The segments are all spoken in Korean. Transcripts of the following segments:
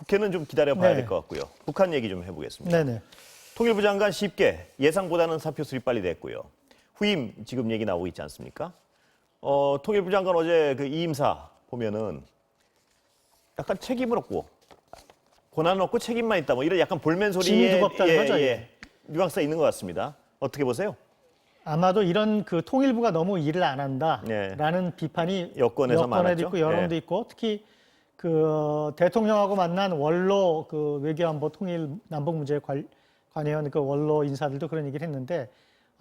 국회는 좀 기다려봐야 네. 될 것 같고요. 북한 얘기 좀 해보겠습니다. 네네. 통일부 장관 쉽게 예상보다는 사표 수립 빨리 됐고요. 후임 지금 얘기 나오고 있지 않습니까? 통일부 장관 어제 그 이임사 보면은 약간 책임을 없고 권한은 없고 책임만 있다. 뭐 이런 약간 볼멘 짐이 소리에 두껍다는 거죠, 예. 뉘앙스가 있는 것 같습니다. 어떻게 보세요? 아마도 이런 그 통일부가 너무 일을 안 한다라는 비판이 여권에서 많았죠. 있고 여론도 예. 있고 특히 그 대통령하고 만난 원로 그 외교안보 통일 남북 문제 관여한 그 원로 인사들도 그런 얘기를 했는데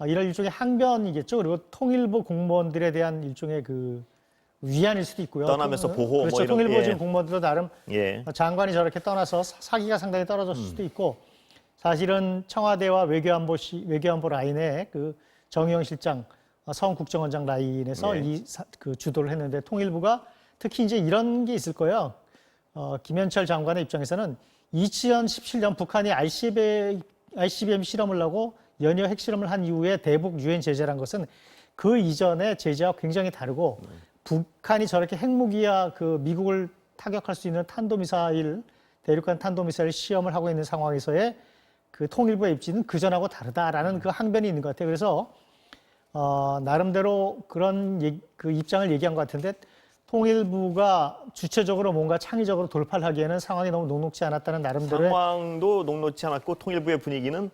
이런 일종의 항변이겠죠. 그리고 통일부 공무원들에 대한 일종의 그 위안일 수도 있고요. 떠나면서 보호 그렇죠. 뭐 이런, 통일부 예. 지금 공무원들도 나름 예. 장관이 저렇게 떠나서 사기가 상당히 떨어졌을 수도 있고 사실은 청와대와 외교안보 라인에 그 정의용 실장, 성 국정원장 라인에서 네. 그 주도를 했는데 통일부가 특히 이제 이런 게 있을 거예요. 김현철 장관의 입장에서는 2017년 북한이 ICBM 실험을 하고 연이어 핵실험을 한 이후에 대북 유엔 제재란 것은 그 이전의 제재와 굉장히 다르고 북한이 저렇게 핵무기와 그 미국을 타격할 수 있는 대륙간 탄도미사일 시험을 하고 있는 상황에서의 그 통일부의 입지는 그전하고 다르다라는 그 항변이 있는 것 같아요. 그래서 나름대로 그런 그 입장을 얘기한 것 같은데 통일부가 주체적으로 뭔가 창의적으로 돌파를 하기에는 상황이 너무 녹록지 않았다는 나름대로의 상황도 녹록지 않았고 통일부의 분위기는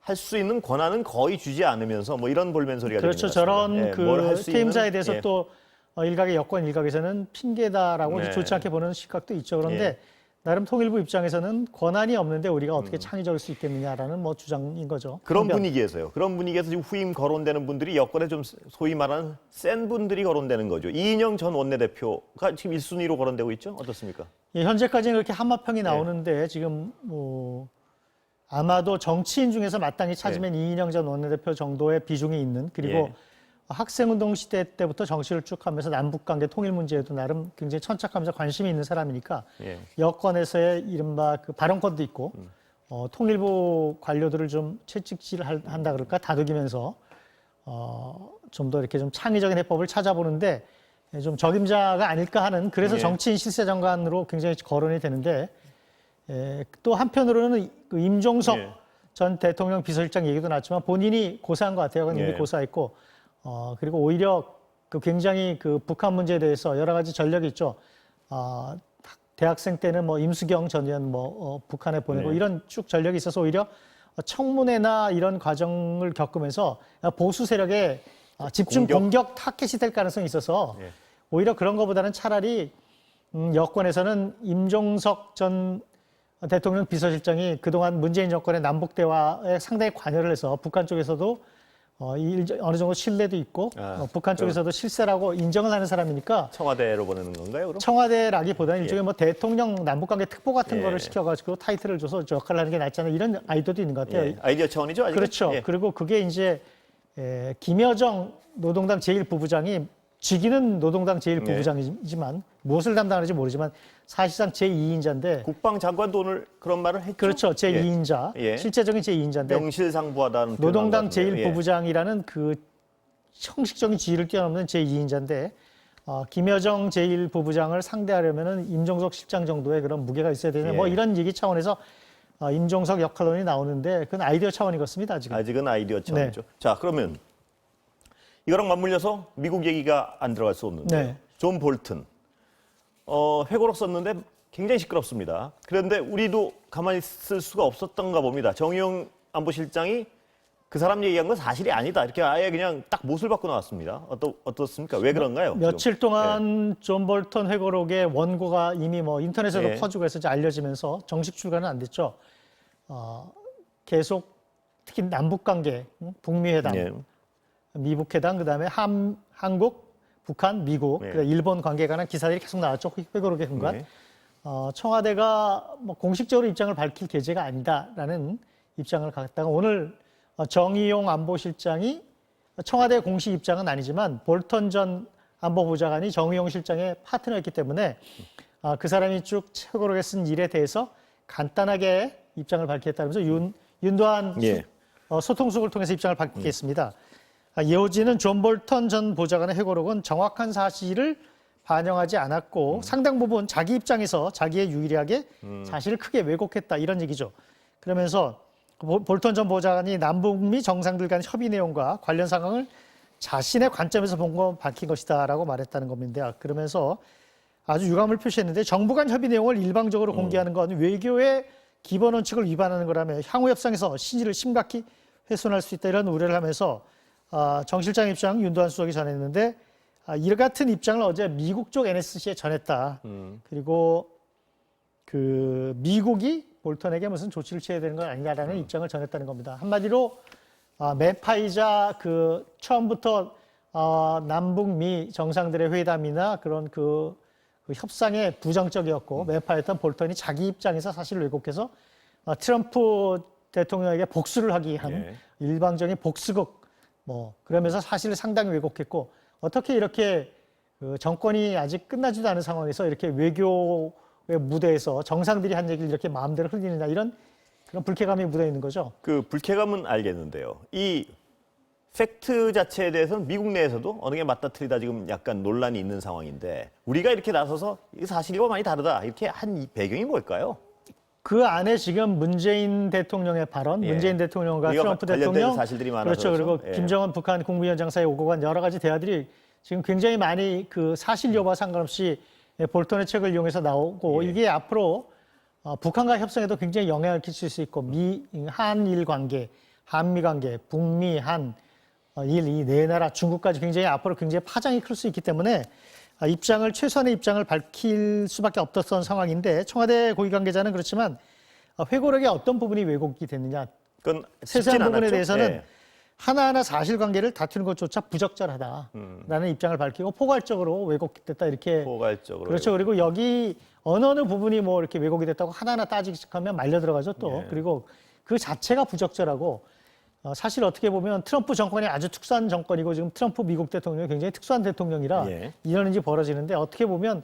할 수 있는 권한은 거의 주지 않으면서 뭐 이런 볼멘 소리가 그렇죠. 들리는 것 저런 같습니다. 뭘 그 할수 퇴임사에 있는, 대해서 예. 또 여권 일각에서는 핑계다라고 네. 좋지 않게 보는 시각도 있죠. 그런데 예. 나름 통일부 입장에서는 권한이 없는데 우리가 어떻게 창의적일 수 있겠느냐라는 뭐 주장인 거죠. 그런 항변. 분위기에서요. 그런 분위기에서 지금 후임 거론되는 분들이 여권에 좀 소위 말하는 센 분들이 거론되는 거죠. 이인영 전 원내대표가 지금 1순위로 거론되고 있죠. 어떻습니까? 예, 현재까지는 그렇게 예. 한마평이 나오는데 지금 뭐 아마도 정치인 중에서 마땅히 찾으면 이인영 전 원내대표 정도의 비중이 있는 그리고 예. 학생운동 시대 때부터 정치를 쭉 하면서 남북관계 통일 문제에도 나름 굉장히 천착하면서 관심이 있는 사람이니까 예. 여권에서의 이른바 그 발언권도 있고 통일부 관료들을 좀 채찍질을 한다 그럴까 다독이면서 좀 더 이렇게 좀 창의적인 해법을 찾아보는데 좀 적임자가 아닐까 하는 그래서 예. 정치인 실세장관으로 굉장히 거론이 되는데 또 한편으로는 그 임종석 예. 전 대통령 비서실장 얘기도 나왔지만 본인이 고사한 것 같아요. 이미 예. 고사했고 그리고 오히려 그 굉장히 그 북한 문제에 대해서 여러 가지 전력이 있죠. 대학생 때는 뭐 임수경 전 의원 북한에 보내고 네. 이런 쭉 전력이 있어서 오히려 청문회나 이런 과정을 겪으면서 보수 세력의 집중 공격 타켓이 될 가능성이 있어서 예. 오히려 그런 것보다는 차라리 여권에서는 임종석 전 대통령 비서실장이 그동안 문재인 정권의 남북 대화에 상당히 관여를 해서 북한 쪽에서도 어느 정도 신뢰도 있고 북한 쪽에서도 실세라고 인정을 하는 사람이니까 청와대로 보내는 건가요, 그럼? 청와대라기보다는 일종의 뭐 대통령 남북관계 특보 같은 예. 거를 시켜가지고 타이틀을 줘서 저 역할을 하는 게 낫지 않나 이런 아이디어도 있는 것 같아요. 예. 아이디어 차원이죠, 아직은? 그렇죠. 예. 그리고 그게 이제 김여정 노동당 제1부부장이 직위는 노동당 제1부부장이지만 무엇을 담당하는지 모르지만 사실상 제2인자인데 국방장관도 오늘 그런 말을 했죠. 그렇죠. 제2인자. 예. 실제적인 제2인자인데 명실상부하다는 노동당 표현한 것 같은데요. 제1부부장이라는 그 형식적인 지위를 뛰어넘는 제2인자인데 김여정 제1부부장을 상대하려면은 임종석 실장 정도의 그런 무게가 있어야 되는 예. 뭐 이런 얘기 차원에서 임종석 역할론이 나오는데 그건 아이디어 차원인 것 같습니다. 지금. 아직은 아이디어 차원이죠. 네. 자, 그러면 이거랑 맞물려서 미국 얘기가 안 들어갈 수 없는데 네. 존 볼튼 회고록 썼는데 굉장히 시끄럽습니다. 그런데 우리도 가만히 있을 수가 없었던가 봅니다. 정의용 안보실장이 그 사람 얘기한 건 사실이 아니다. 이렇게 아예 그냥 딱 못을 받고 나왔습니다. 어떻습니까? 왜 그런가요? 며칠 지금? 동안 존 볼턴 회고록의 원고가 이미 뭐 인터넷에도 예. 퍼지고 해서 이제 알려지면서 정식 출간은 안 됐죠. 계속 특히 남북관계, 북미 회담, 예. 미북 회담, 그다음에 한국, 북한, 미국, 네. 그다음에 일본 관계에 관한 기사들이 계속 나왔죠. 회고록의 근간. 네. 청와대가 뭐 공식적으로 입장을 밝힐 계제가 아니다라는 입장을 갖다가 오늘 정의용 안보실장이 청와대 공식 입장은 아니지만 볼턴 전 안보부 장관이 정의용 실장의 파트너였기 때문에 그 사람이 쭉 회고록에 쓴 일에 대해서 간단하게 입장을 밝혔다면서 윤도한 예. 소통수를 통해서 입장을 밝히겠습니다. 이어지는 존 볼턴 전 보좌관의 회고록은 정확한 사실을 반영하지 않았고 상당 부분 자기 입장에서 자기의 유리하게 사실을 크게 왜곡했다 이런 얘기죠. 그러면서 볼턴 전 보좌관이 남북미 정상들 간 협의 내용과 관련 상황을 자신의 관점에서 본 거 밝힌 것이다라고 말했다는 겁니다. 그러면서 아주 유감을 표시했는데 정부 간 협의 내용을 일방적으로 공개하는 건 외교의 기본 원칙을 위반하는 거라며 향후 협상에서 신의를 심각히 훼손할 수 있다 이런 우려를 하면서 정 실장 입장 윤도한 수석이 전했는데 이 같은 입장을 어제 미국 쪽 NSC에 전했다. 그리고 그 미국이 볼턴에게 무슨 조치를 취해야 되는 건 아니냐라는 입장을 전했다는 겁니다. 한마디로 매파이자 그 처음부터 남북미 정상들의 회담이나 그런 그 협상에 부정적이었고 매파였던 볼턴이 자기 입장에서 사실을 왜곡해서 트럼프 대통령에게 복수를 하기 위한 예. 일방적인 복수극 그러면서 사실을 상당히 왜곡했고 어떻게 이렇게 그 정권이 아직 끝나지도 않은 상황에서 이렇게 외교의 무대에서 정상들이 한 얘기를 이렇게 마음대로 흘리느냐 이런 그런 불쾌감이 묻어 있는 거죠. 그 불쾌감은 알겠는데요. 이 팩트 자체에 대해서는 미국 내에서도 어느 게 맞다 틀리다 지금 약간 논란이 있는 상황인데 우리가 이렇게 나서서 이 사실과 많이 다르다 이렇게 한 이 배경이 뭘까요? 그 안에 지금 문재인 대통령의 발언, 예. 문재인 대통령과 우리가 트럼프 관련된 대통령, 사실들이 많아서 그렇죠. 그리고 그렇죠? 예. 김정은 북한 국무위원장 사이에 오고 간 여러 가지 대화들이 지금 굉장히 많이 그 사실 여부와 상관없이 볼턴의 책을 이용해서 나오고 예. 이게 앞으로 북한과 협상에도 굉장히 영향을 끼칠 수 있고 한일 관계, 한미 관계, 북미 한 이 네 나라 중국까지 굉장히 앞으로 굉장히 파장이 클 수 있기 때문에 입장을 최소한의 입장을 밝힐 수밖에 없었던 상황인데 청와대 고위 관계자는 그렇지만 회고록의 어떤 부분이 왜곡이 됐느냐 그건 세세한 부분에 않았죠? 대해서는 예. 하나하나 사실관계를 다투는 것조차 부적절하다라는 입장을 밝히고 포괄적으로 왜곡됐다 이렇게 포괄적으로 그렇죠. 그리고 여기 어느 부분이 뭐 이렇게 왜곡이 됐다고 하나하나 따지기 시작하면 말려 들어가죠 또. 예. 그리고 그 자체가 부적절하고 사실 어떻게 보면 트럼프 정권이 아주 특수한 정권이고 지금 트럼프 미국 대통령이 굉장히 특수한 대통령이라 예. 이런 일이 벌어지는데 어떻게 보면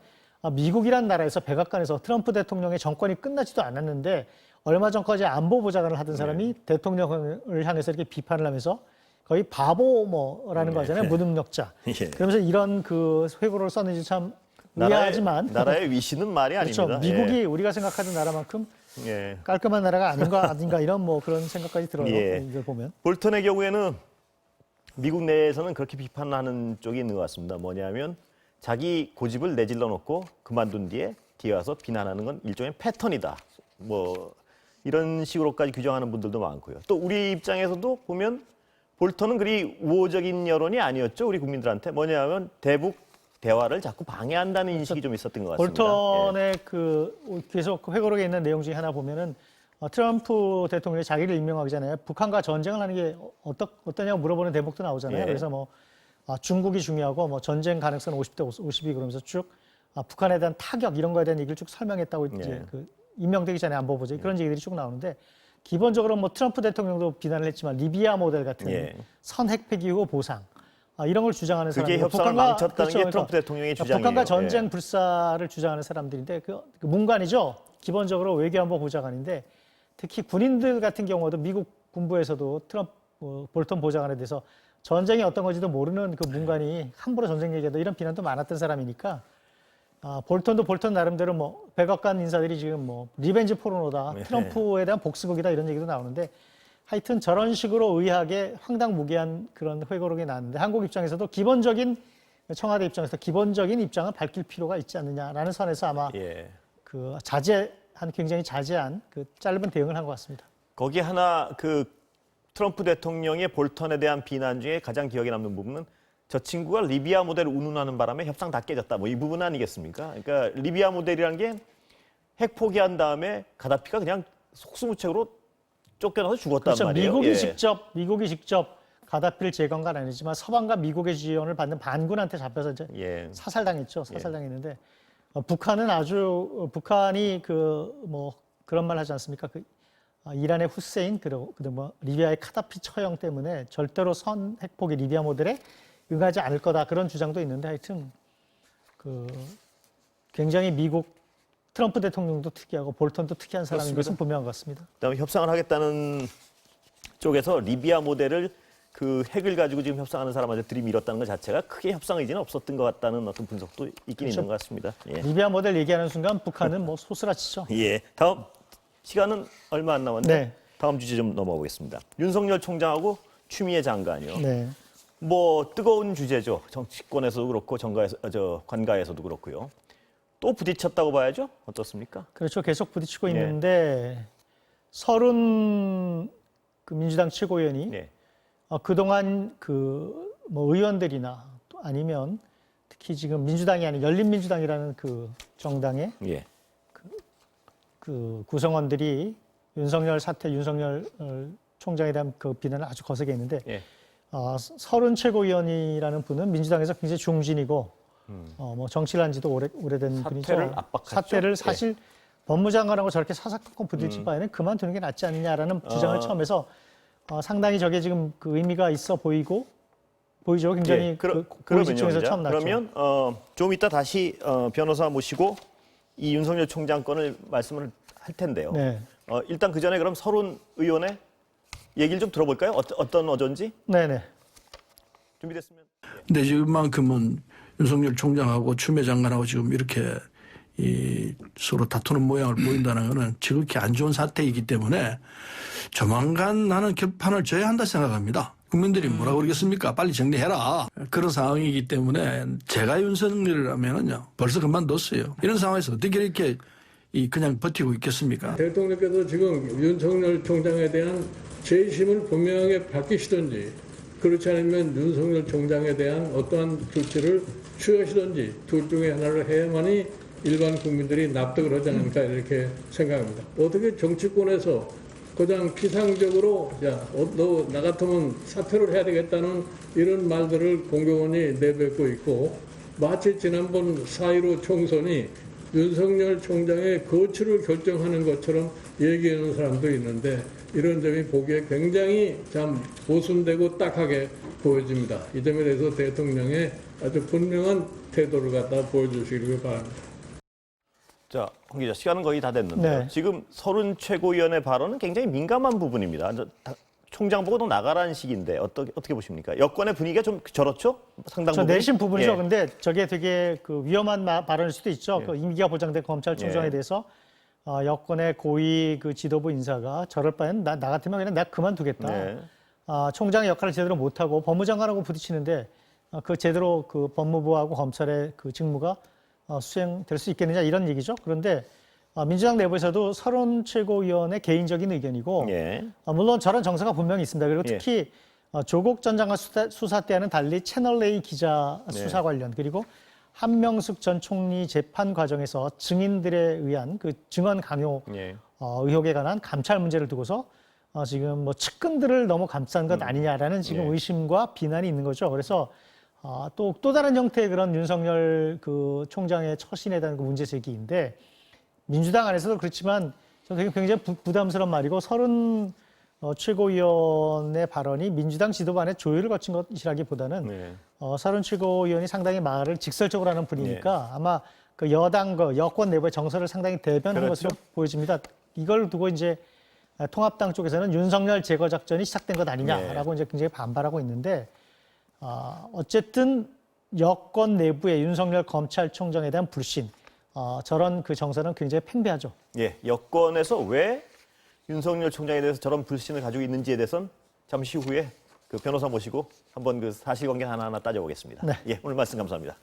미국이란 나라에서 백악관에서 트럼프 대통령의 정권이 끝나지도 않았는데 얼마 전까지 안보보좌관을 하던 사람이 대통령을 향해서 이렇게 비판을 하면서 거의 바보라는 거 하잖아요. 무능력자. 예. 그러면서 이런 그 회고를 썼는지 참 의아하지만 나라의 위신은 말이 그렇죠. 아닙니다. 미국이 우리가 생각하는 나라만큼 예. 깔끔한 나라가 아닌가 이런 뭐 그런 생각까지 들어요. 예. 이걸 보면. 볼턴의 경우에는 미국 내에서는 그렇게 비판하는 쪽이 있는 것 같습니다. 뭐냐면 자기 고집을 내질러 놓고 그만둔 뒤에 와서 비난하는 건 일종의 패턴이다. 뭐 이런 식으로까지 규정하는 분들도 많고요. 또 우리 입장에서도 보면 볼턴은 그리 우호적인 여론이 아니었죠. 우리 국민들한테 뭐냐면 대북 대화를 자꾸 방해한다는 인식이 좀 있었던 것 같습니다. 볼턴의 그 계속 회고록에 있는 내용 중에 하나 보면은 트럼프 대통령이 자기를 임명하기 전에 북한과 전쟁을 하는 게 어떠냐고 물어보는 대목도 나오잖아요. 예. 그래서 뭐 중국이 중요하고 뭐 전쟁 가능성은 50대 50이 그러면서 쭉 북한에 대한 타격 이런 거에 대한 얘기를 쭉 설명했다고 이제 예. 그 임명되기 전에 안보보좌 그런 얘기들이 쭉 나오는데 기본적으로 뭐 트럼프 대통령도 비난을 했지만 리비아 모델 같은 예. 선핵 폐기 후 보상 이런 걸 주장하는 그게 사람들. 협상을 망쳤다는 게 트럼프 대통령의 주장이에요. 북한과 전쟁 예. 불사를 주장하는 사람들인데 그 문관이죠. 기본적으로 외교안보 보좌관인데 특히 군인들 같은 경우도 미국 군부에서도 볼턴 보좌관에 대해서 전쟁이 어떤 건지도 모르는 그 문관이 함부로 전쟁 얘기하다 이런 비난도 많았던 사람이니까 볼턴도 볼턴 나름대로 뭐 백악관 인사들이 지금 뭐 리벤지 포르노다, 네. 트럼프에 대한 복수극이다 이런 얘기도 나오는데 하여튼 저런 식으로 의하게 황당무계한 그런 회고록이 나왔는데 한국 입장에서도 기본적인 청와대 입장에서 기본적인 입장을 밝힐 필요가 있지 않느냐라는 선에서 아마 예. 그 굉장히 자제한 그 짧은 대응을 한 것 같습니다. 거기 하나 그 트럼프 대통령의 볼턴에 대한 비난 중에 가장 기억에 남는 부분은 저 친구가 리비아 모델을 운운하는 바람에 협상 다 깨졌다. 뭐 이 부분 아니겠습니까? 그러니까 리비아 모델이라는 게 핵 포기한 다음에 가다피가 그냥 속수무책으로 쫓겨나서 죽었단 그렇죠. 말이에요. 미국이 직접 가다피를 제거한 건 아니지만 서방과 미국의 지원을 받는 반군한테 잡혀서 이제 예. 사살당했죠. 사살당했는데 북한이 그 뭐 그런 말 하지 않습니까? 그 이란의 후세인 그리고 뭐 리비아의 카다피 처형 때문에 절대로 선 핵폭이 리비아 모델에 응하지 않을 거다 그런 주장도 있는데 하여튼 그 굉장히 미국 트럼프 대통령도 특이하고 볼턴도 특이한 사람인 그렇습니다. 것은 분명한 것 같습니다. 그다음에 협상을 하겠다는 쪽에서 리비아 모델을 그 핵을 가지고 지금 협상하는 사람한테 들이밀었다는 것 자체가 크게 협상 의지는 없었던 것 같다는 어떤 분석도 있긴 있는 것 같습니다. 예. 리비아 모델 얘기하는 순간 북한은 뭐 소스라치죠. 예. 다음 시간은 얼마 안 남았는데 네. 다음 주제 좀 넘어보겠습니다. 윤석열 총장하고 추미애 장관이요. 네. 뭐 뜨거운 주제죠. 정치권에서도 그렇고 관가에서도 그렇고요. 또 부딪혔다고 봐야죠. 어떻습니까? 그렇죠. 계속 부딪히고 네. 있는데 서른 그 민주당 최고위원이 네. 그동안 그 뭐 의원들이나 또 아니면 특히 지금 민주당이 아닌 열린민주당이라는 그 정당의 예. 그 구성원들이 윤석열 사태, 윤석열 총장에 대한 그 비난을 아주 거세게 했는데 예. 서른 최고위원이라는 분은 민주당에서 굉장히 중진이고 뭐 정치를 한 지도 오래된 분이죠. 사퇴를 압박했죠. 사퇴를 사실 법무장관하고 저렇게 사사건건 부딪힐 바에는 그만두는 게 낫지 않느냐라는 주장을 처음 해서 상당히 저게 지금 그 의미가 있어 보이죠. 굉장히 예. 고위 직종에서 처음 났죠. 그러면 좀 이따 다시 변호사 모시고 이 윤석열 총장 건을 말씀을 할 텐데요. 네. 일단 그 전에 그럼 서른 의원의 얘기를 좀 들어볼까요? 어떤 어쩐지 네네. 준비됐으면. 근데 지금만큼은 윤석열 총장하고 추미애 장관하고 지금 이렇게 서로 다투는 모양을 보인다는 것은 지극히 안 좋은 사태이기 때문에 조만간 나는 결판을 져야 한다 생각합니다. 국민들이 뭐라 그러겠습니까? 빨리 정리해라. 그런 상황이기 때문에 제가 윤석열이라면은요 벌써 그만뒀어요. 이런 상황에서 어떻게 이렇게 그냥 버티고 있겠습니까? 대통령께서 지금 윤석열 총장에 대한 재심을 분명하게 밝히시든지 그렇지 않으면 윤석열 총장에 대한 어떠한 조치를 취하시든지 둘 중에 하나를 해야만이 일반 국민들이 납득을 하지 않을까 이렇게 생각합니다. 어떻게 정치권에서 가장 피상적으로 너 나 같으면 사퇴를 해야 되겠다는 이런 말들을 공공연히 내뱉고 있고 마치 지난번 4.15 총선이 윤석열 총장의 거취를 결정하는 것처럼 얘기하는 사람도 있는데 이런 점이 보기에 굉장히 참 모순되고 딱하게 보여집니다. 이 점에 대해서 대통령의 아주 분명한 태도를 갖다 보여주시길 바랍니다. 자, 홍 기자, 시간은 거의 다 됐는데요. 네. 지금 서른 최고위원의 발언은 굉장히 민감한 부분입니다. 총장 보고 도 나가라는 식인데 어떻게 보십니까? 여권의 분위기가 좀 저렇죠? 상당 저 부분. 내심 부분이죠. 예. 근데 저게 되게 그 위험한 발언일 수도 있죠. 예. 그 임기가 보장된 검찰총장에 예. 대해서 여권의 고위 그 지도부 인사가 저럴 바에는 나 같으면 그냥 내가 그만두겠다. 네. 총장의 역할을 제대로 못하고 법무장관하고 부딪히는데 그 제대로 그 법무부하고 검찰의 그 직무가 수행될 수 있겠느냐 이런 얘기죠. 그런데 민주당 내부에서도 서른 최고위원의 개인적인 의견이고 예. 물론 저런 정서가 분명히 있습니다. 그리고 예. 특히 조국 전 장관 수사 때와는 달리 채널A 기자 네. 수사 관련 그리고 한명숙 전 총리 재판 과정에서 증인들에 의한 그 증언 강요 예. 의혹에 관한 감찰 문제를 두고서 지금 뭐 측근들을 너무 감싼 것 아니냐라는 지금 예. 의심과 비난이 있는 거죠. 그래서 또 다른 형태의 그런 윤석열 그 총장의 처신에 대한 그 문제 제기인데 민주당 안에서도 그렇지만 저는 굉장히 부담스러운 말이고 서른 최고위원의 발언이 민주당 지도부 안에 조율을 거친 것이라기보다는 네. 서른 최고위원이 상당히 말을 직설적으로 하는 분이니까 아마 그 여권 내부의 정서를 상당히 대변한 그렇죠. 것으로 보여집니다. 이걸 두고 이제 통합당 쪽에서는 윤석열 제거 작전이 시작된 것 아니냐라고 이제 굉장히 반발하고 있는데 어쨌든 여권 내부의 윤석열 검찰총장에 대한 불신 저런 그 정서는 굉장히 팽배하죠. 예. 여권에서 왜 윤석열 총장에 대해서 저런 불신을 가지고 있는지에 대해서는 잠시 후에 그 변호사 모시고 한번 그 사실관계 하나하나 따져보겠습니다. 네. 예. 오늘 말씀 감사합니다.